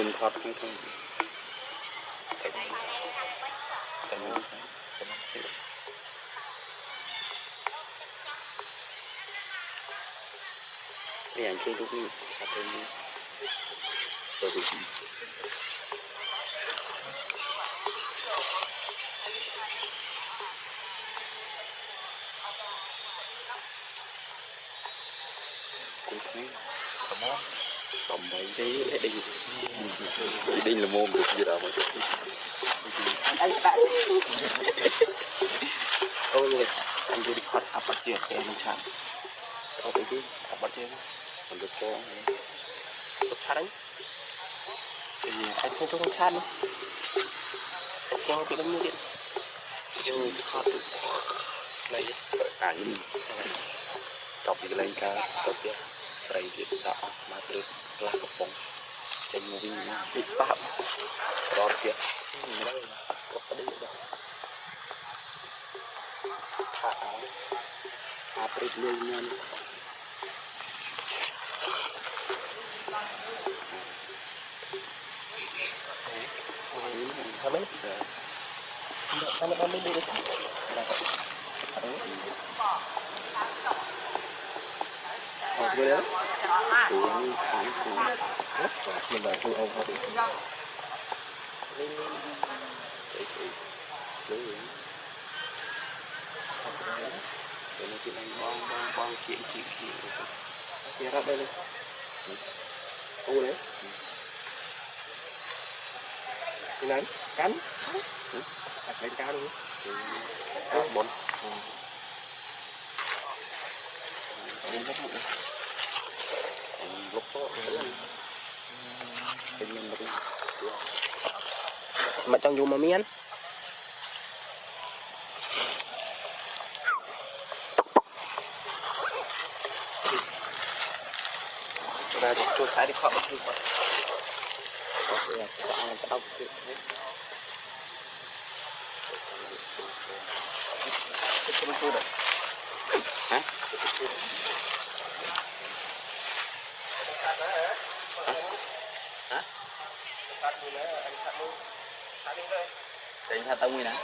คุมครับให้ต้องใส่ใส่อย่างเช่นลูกนี้ครับเป็นตัวดูคุณthấy tầm bậy đấy đi đi là môn được gì đâu mà anh bạn ôi anh đi khót áp bắt chuyện em chẳng có cái gì áp bắt chuyện còn được cho tốt cha đấy thì anh không cho con cha nữa cho cái đống như điện nhưng khót được này nhưng chọc cái lên ca chọc kiaใส่เก็บต่อมาตรึกลากกระป๋องจะมูวิ่งมาปิดปากรอเก็บไม่ได้ก็กระดิ่งได้ขาหาปริบเลยเงินทำไหมทำไม่ได้เลยออกไปแล้วตัวนี้ขานสูงมันแบบคือเอาเขาไปนี่เลยตัวนี้กินอะไรบ้องเขียนขีดเขียนรับได้เลยเอาเลยที่นั้นกันตัดเป็นก้าวดูเอาบนนี่ก็ถูกลูกโป่งเป็นเงินมาดิมันจังอยู่มาเมียนเราตัวใช้ที่ขอบมันคือก่อนโอเคจะเอาจะมาพูดฮะตัดมือเลยอันนี้ตัดมือตัดนิ้วเลยแต่ยังตัดมือนะ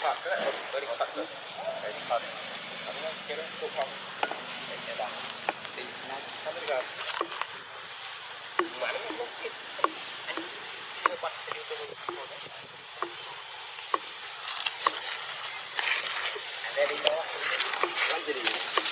Phật đó, tôi đi Phật rồi. Đấy, Phật. Nó cái đó cô không. Để đó. Đi nó không biết rồi. Mà nó không biết. Anh chưa bắt cái điều tôi. Anh đây đi đâu? Anh đi.